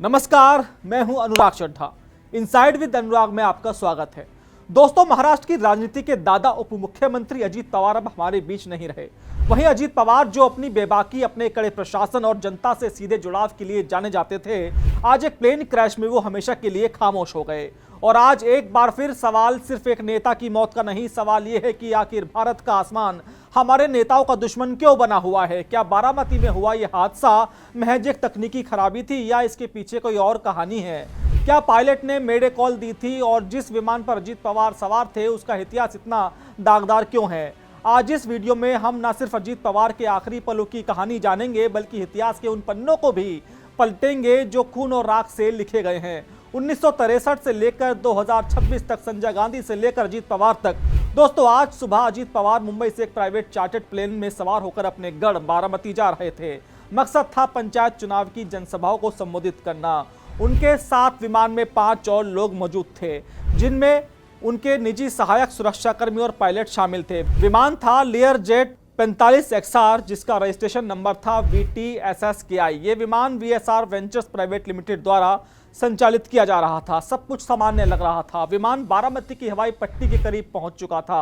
नमस्कार, मैं हूं अनुराग चड्ढा। इनसाइड विद अनुराग में आपका स्वागत है। दोस्तों, महाराष्ट्र की राजनीति के दादा उप मुख्यमंत्री अजीत पवार अब हमारे बीच नहीं रहे। वहीं अजीत पवार, जो अपनी बेबाकी, अपने कड़े प्रशासन और जनता से सीधे जुड़ाव के लिए जाने जाते थे, आज एक प्लेन क्रैश में वो हमेशा के लिए खामोश हो गए। और आज एक बार फिर सवाल सिर्फ एक नेता की मौत का नहीं, सवाल ये है कि आखिर भारत का आसमान हमारे नेताओं का दुश्मन क्यों बना हुआ है। क्या बारामती में हुआ यह हादसा महज एक तकनीकी खराबी थी या इसके पीछे कोई और कहानी है? क्या पायलट ने मेडे कॉल दी थी और जिस विमान पर अजीत पवार सवार थे उसका इतिहास इतना दागदार क्यों है? आज इस वीडियो में हम न सिर्फ अजीत पवार के आखिरी पलों की कहानी जानेंगे, बल्कि इतिहास के उन पन्नों को भी पलटेंगे जो खून और राख से लिखे गए हैं। 1963 से लेकर 2026 तक, संजय गांधी से लेकर अजीत पवार तक। दोस्तों, आज सुबह अजीत पवार मुंबई से एक प्राइवेट चार्टर्ड प्लेन में सवार होकर अपने गढ़ बारामती जा रहे थे। मकसद था पंचायत चुनाव की जनसभाओं को संबोधित करना। उनके साथ विमान में 5 और लोग मौजूद थे, जिनमें उनके निजी सहायक, सुरक्षाकर्मी और पायलट शामिल थे। विमान था लेयरजेट 45XR, जिसका रजिस्ट्रेशन नंबर था VTSSKI। ये विमान VSR वेंचर्स प्राइवेट लिमिटेड द्वारा संचालित किया जा रहा था। सब कुछ सामान्य लग रहा था। विमान बारामती की हवाई पट्टी के करीब पहुंच चुका था।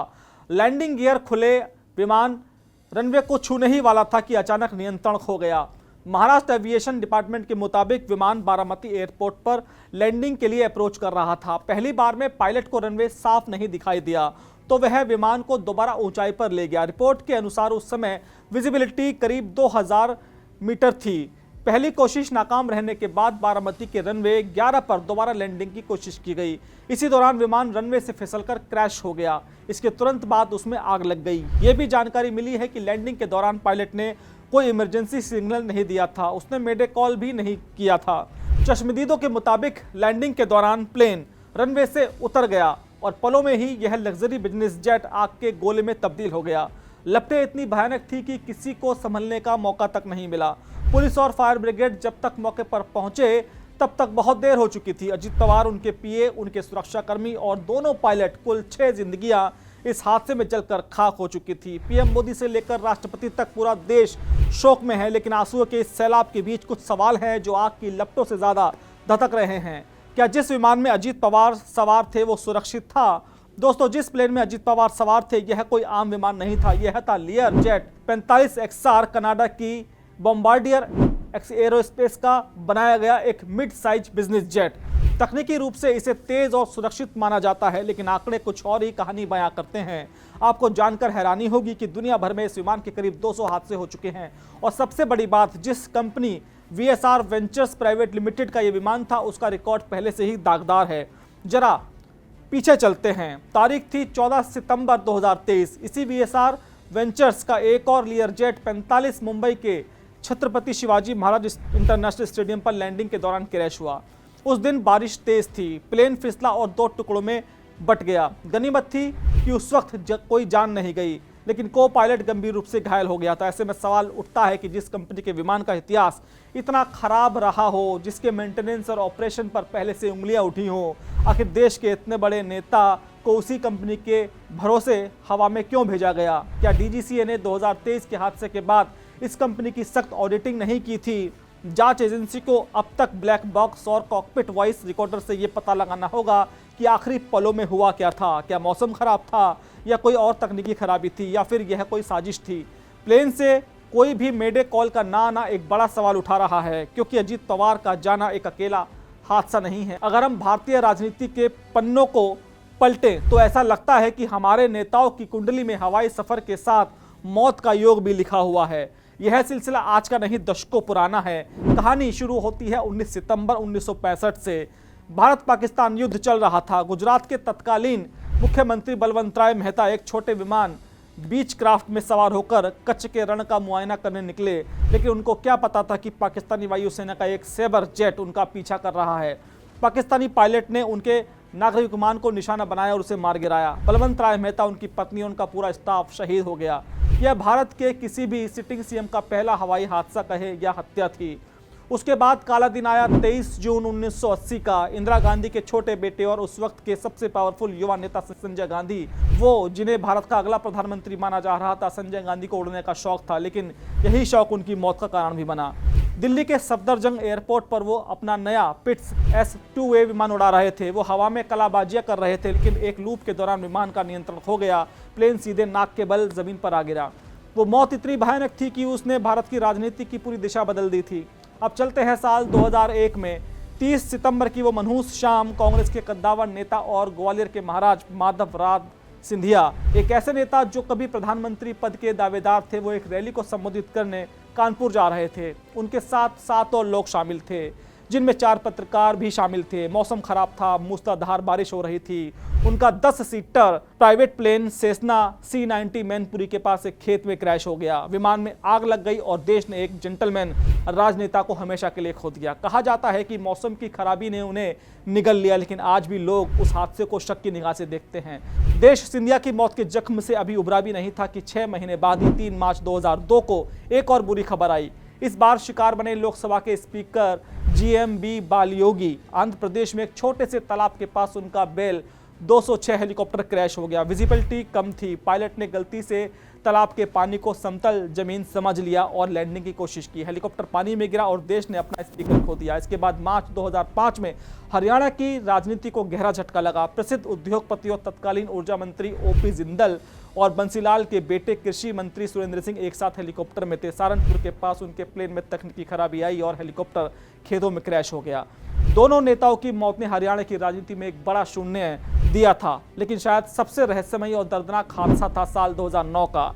लैंडिंग गियर खुले, विमान रनवे को छूने ही वाला था कि अचानक नियंत्रण खो गया। महाराष्ट्र एविएशन डिपार्टमेंट के मुताबिक विमान बारामती एयरपोर्ट पर लैंडिंग के लिए अप्रोच कर रहा था। पहली बार में पायलट को रनवे साफ नहीं दिखाई दिया तो वह विमान को दोबारा ऊंचाई पर ले गया। रिपोर्ट के अनुसार उस समय विजिबिलिटी करीब 2000 मीटर थी। पहली कोशिश नाकाम रहने के बाद बारामती के रनवे 11 पर दोबारा लैंडिंग की कोशिश की गई। इसी दौरान विमान रनवे से फिसलकर क्रैश हो गया। इसके तुरंत बाद उसमें आग लग गई। ये भी जानकारी मिली है कि लैंडिंग के दौरान पायलट ने कोई इमरजेंसी सिग्नल नहीं दिया था। उसने मेडे कॉल भी नहीं किया था। चश्मदीदों के मुताबिक लैंडिंग के दौरान प्लेन रनवे से उतर गया और पलों में ही यह लग्जरी बिजनेस जेट आग के गोले में तब्दील हो गया। लपटें इतनी भयानक थी कि किसी को संभलने का मौका तक नहीं मिला। पुलिस और फायर ब्रिगेड जब तक मौके पर पहुंचे तब तक बहुत देर हो चुकी थी। अजीत पवार, उनके पीए, उनके सुरक्षाकर्मी और दोनों पायलट, कुल 6 जिंदगियां इस हादसे में जलकर खाक हो चुकी थी। पीएम मोदी से लेकर राष्ट्रपति तक पूरा देश शोक में है। लेकिन आंसुओं के इस सैलाब के बीच कुछ सवाल हैं जो आग की लपटों से ज्यादा धधक रहे हैं। क्या जिस विमान में अजीत पवार सवार थे वो सुरक्षित था? दोस्तों, जिस प्लेन में अजीत पवार सवार थे यह कोई आम विमान नहीं था। यह था लेयरजेट 45XR, कनाडा की बॉम्बार्डियर एरोस्पेस का बनाया गया एक मिड साइज बिजनेस जेट। तकनीकी रूप से इसे तेज और सुरक्षित माना जाता है, लेकिन आंकड़े कुछ और ही कहानी बयां करते हैं। आपको जानकर हैरानी होगी कि दुनिया भर में इस विमान के करीब 200 हादसे हो चुके हैं। और सबसे बड़ी बात, जिस company VSR ventures private limited का यह विमान था, उसका रिकॉर्ड पहले से ही दागदार है। जरा पीछे चलते हैं। तारीख थी 14 सितंबर 2023। इसी VSR वेंचर्स का एक और लेयरजेट 45 मुंबई के छत्रपति शिवाजी महाराज इंटरनेशनल स्टेडियम पर लैंडिंग के दौरान क्रैश हुआ। उस दिन बारिश तेज थी। प्लेन फिसला और 2 टुकड़ों में बट गया। गनीमत थी कि उस वक्त कोई जान नहीं गई, लेकिन को पायलट गंभीर रूप से घायल हो गया था। ऐसे में सवाल उठता है कि जिस कंपनी के विमान का इतिहास इतना खराब रहा हो, जिसके मेंटेनेंस और ऑपरेशन पर पहले से उंगलियां उठी हो, आखिर देश के इतने बड़े नेता को उसी कंपनी के भरोसे हवा में क्यों भेजा गया? क्या DGCA ने 2023 के हादसे के बाद इस कंपनी की सख्त ऑडिटिंग नहीं की थी? जांच एजेंसी को अब तक ब्लैक बॉक्स और कॉकपिट वॉइस रिकॉर्डर से यह पता लगाना होगा कि आखिरी पलों में हुआ क्या था। क्या मौसम खराब था या कोई और तकनीकी खराबी थी या फिर यह कोई साजिश थी? प्लेन से कोई भी मेडे कॉल का ना आना एक बड़ा सवाल उठा रहा है, क्योंकि अजीत पवार का जाना एक अकेला हादसा नहीं है। अगर हम भारतीय राजनीति के पन्नों को पलटें तो ऐसा लगता है कि हमारे नेताओं की कुंडली में हवाई सफर के साथ मौत का योग भी लिखा हुआ है। यह सिलसिला आज का नहीं, दशकों पुराना है। कहानी शुरू होती है 19 सितंबर 1965 से। भारत पाकिस्तान युद्ध चल रहा था। गुजरात के तत्कालीन मुख्यमंत्री बलवंत राय मेहता एक छोटे विमान बीच क्राफ्ट में सवार होकर कच्छ के रण का मुआयना करने निकले। लेकिन उनको क्या पता था कि पाकिस्तानी वायुसेना का एक सेबर जेट उनका पीछा कर रहा है। पाकिस्तानी पायलट ने उनके नागरिक विमान को निशाना बनाया और उसे मार गिराया। बलवंत राय मेहता, उनकी पत्नी, उनका पूरा स्टाफ शहीद हो गया। यह भारत के किसी भी सिटिंग सीएम का पहला हवाई हादसा कहे या हत्या थी। उसके बाद काला दिन आया 23 जून 1980 का। इंदिरा गांधी के छोटे बेटे और उस वक्त के सबसे पावरफुल युवा नेता संजय गांधी, वो जिन्हें भारत का अगला प्रधानमंत्री माना जा रहा था। संजय गांधी को उड़ने का शौक था, लेकिन यही शौक उनकी मौत का कारण भी बना। दिल्ली के सफदरजंग एयरपोर्ट पर वो अपना नया पिट्स S-2A विमान उड़ा रहे थे। वो हवा में कलाबाजियां कर रहे थे, लेकिन एक लूप के दौरान विमान का नियंत्रण खो गया। प्लेन सीधे नाक के बल जमीन पर आ गिरा। वो मौत इतनी भयानक थी कि उसने भारत की राजनीति की पूरी दिशा बदल दी थी। अब चलते हैं साल 2001 में। 30 सितंबर की वो मनहूस शाम, कांग्रेस के कद्दावर नेता और ग्वालियर के महाराज माधवराव सिंधिया, एक ऐसे नेता जो कभी प्रधानमंत्री पद के दावेदार थे, वो एक रैली को संबोधित करने कानपुर जा रहे थे। उनके साथ 7 और लोग शामिल थे, जिनमें 4 पत्रकार भी शामिल थे। मौसम खराब था, मूसलाधार बारिश हो रही थी। उनका 10 seater private plane Cessna C-90 Mainpuri के पास एक खेत में क्रैश हो गया। विमान में आग लग गई और देश ने एक जेंटलमैन राजनेता को हमेशा के लिए खो दिया। कहा जाता है कि मौसम की खराबी ने उन्हें निगल लिया, लेकिन आज भी लोग उस हादसे को शक की निगाह से देखते हैं। देश सिंधिया की मौत के जख्म से अभी उभरा भी नहीं था कि 6 महीने बाद ही 3 मार्च 2002 को एक और बुरी खबर आई। इस बार शिकार बने लोकसभा के स्पीकर GMB बालियोगी। आंध्र प्रदेश में एक छोटे से तालाब के पास उनका बेल 206 हेलीकॉप्टर क्रैश हो गया। विजिबिलिटी कम थी। पायलट ने गलती से तालाब के पानी को समतल जमीन समझ लिया और लैंडिंग की कोशिश की। हेलीकॉप्टर पानी में गिरा और देश ने अपना स्पीकर खो दिया। इसके बाद मार्च 2005 में हरियाणा की राजनीति को गहरा झटका लगा। प्रसिद्ध उद्योगपति और तत्कालीन ऊर्जा मंत्री OP जिंदल और बंसीलाल के बेटे कृषि मंत्री सुरेंद्र सिंह एक साथ हेलीकॉप्टर में थे। सहारनपुर के पास उनके प्लेन में तकनीकी खराबी आई और हेलीकॉप्टर खेतों में क्रैश हो गया। दोनों नेताओं की मौत ने हरियाणा की राजनीति में एक बड़ा शून्य दिया था, लेकिन शायद सबसे रहस्यमयी और दर्दनाक हादसा था साल 2009 का।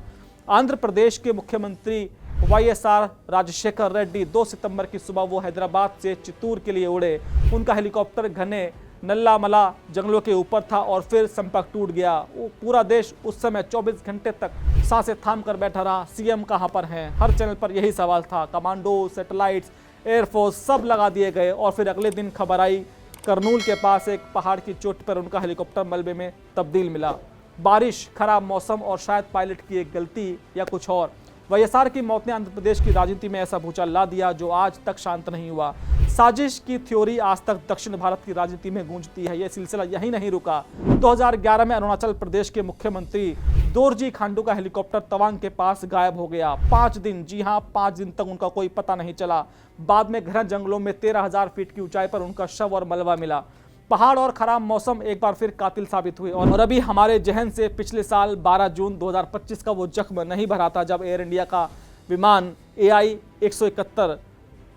आंध्र प्रदेश के मुख्यमंत्री YSR राजशेखर रेड्डी 2 सितंबर की सुबह वो हैदराबाद से चित्तूर के लिए उड़े। उनका हेलीकॉप्टर घने नल्लामला जंगलों के ऊपर था और फिर संपर्क टूट गया। पूरा देश उस समय 24 घंटे तक सांसें थाम कर बैठा रहा। CM कहां पर हैं? हर चैनल पर यही सवाल था। कमांडो, सैटेलाइट्स, एयरफोर्स सब लगा दिए गए और फिर अगले दिन खबर आई, करनूल के पास एक पहाड़ की चोटी पर उनका हेलीकॉप्टर मलबे में तब्दील मिला। बारिश, खराब मौसम और शायद पायलट की एक गलती या कुछ और। YSR की मौत ने आंध्र प्रदेश की राजनीति में ऐसा भूचाल ला दिया जो आज तक शांत नहीं हुआ। साजिश की थ्योरी आज तक दक्षिण भारत की राजनीति में गूंजती है। यह सिलसिला यहीं नहीं रुका। 2011 में अरुणाचल प्रदेश के मुख्यमंत्री दोरजी खांडू का हेलीकॉप्टर तवांग के पास गायब हो गया। 5 दिन, जी हां 5 दिन तक उनका कोई पता नहीं चला। बाद में घने जंगलों में 13,000 फीट की ऊंचाई पर उनका शव और मलबा मिला। पहाड़ और खराब मौसम एक बार फिर कातिल साबित हुए और अभी हमारे जहन से पिछले साल 12 जून 2025 का वो जख्म नहीं भरा था जब एयर इंडिया का विमान AI 171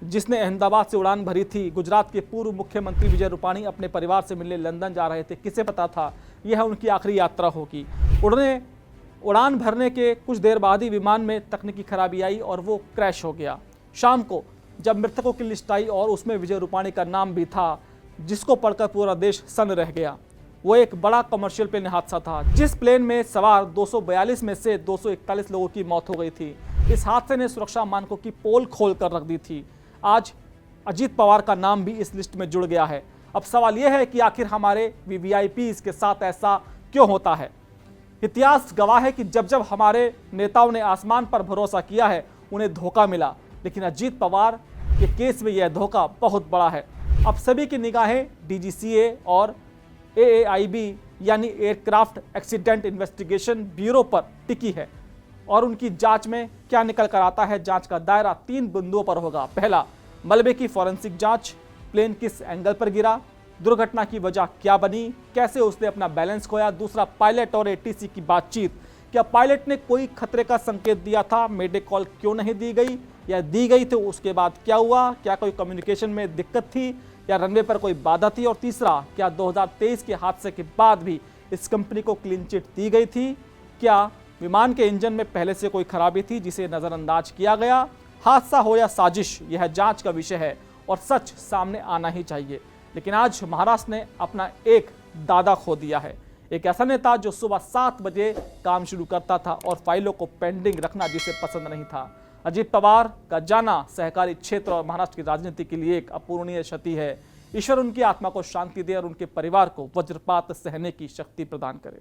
जिसने अहमदाबाद से उड़ान भरी थी, गुजरात के पूर्व मुख्यमंत्री विजय रूपाणी अपने परिवार से मिलने लंदन जा रहे थे। किसे पता था यह उनकी आखिरी यात्रा होगी। उड़ान भरने के कुछ देर बाद ही विमान में तकनीकी खराबी आई और वो क्रैश हो गया। शाम को जब मृतकों की लिस्ट आई और उसमें विजय रूपाणी का नाम भी था, जिसको पढ़कर पूरा देश सन्न रह गया। वो एक बड़ा कमर्शियल प्लेन हादसा था जिस प्लेन में सवार 242 में से 241 लोगों की मौत हो गई थी। इस हादसे ने सुरक्षा मानकों की पोल खोल कर रख दी थी। आज अजीत पवार का नाम भी इस लिस्ट में जुड़ गया है। अब सवाल यह है कि आखिर हमारे VVIPs के साथ ऐसा क्यों होता है? इतिहास गवाह है कि जब जब हमारे नेताओं ने आसमान पर भरोसा किया है, उन्हें धोखा मिला, लेकिन अजीत पवार के केस में यह धोखा बहुत बड़ा है। अब सभी की निगाहें DGCA और AAIB यानी एयरक्राफ्ट एक्सीडेंट इन्वेस्टिगेशन ब्यूरो पर टिकी है और उनकी जांच में क्या निकल कर आता है। जांच का दायरा 3 बिंदुओं पर होगा। पहला, मलबे की फॉरेंसिक जांच, प्लेन किस एंगल पर गिरा, दुर्घटना की वजह क्या बनी, कैसे उसने अपना बैलेंस खोया। दूसरा, पायलट और ATC की बातचीत, क्या पायलट ने कोई खतरे का संकेत दिया था, मेडे कॉल क्यों नहीं दी गई, या दी गई तो उसके बाद क्या हुआ, क्या कोई कम्युनिकेशन में दिक्कत थी या रनवे पर कोई बाधा थी। और तीसरा, क्या 2023 के हादसे के बाद भी इस कंपनी को क्लीन चिट दी गई थी, क्या विमान के इंजन में पहले से कोई खराबी थी जिसे नजरअंदाज किया गया। हादसा हो या साजिश, यह जांच का विषय है और सच सामने आना ही चाहिए। लेकिन आज महाराष्ट्र ने अपना एक दादा खो दिया है, एक ऐसा नेता जो सुबह 7 बजे काम शुरू करता था और फाइलों को पेंडिंग रखना जिसे पसंद नहीं था। अजीत पवार का जाना सहकारी क्षेत्र और महाराष्ट्र की राजनीति के लिए एक अपूरणीय क्षति है। ईश्वर उनकी आत्मा को शांति दे और उनके परिवार को वज्रपात सहने की शक्ति प्रदान करे।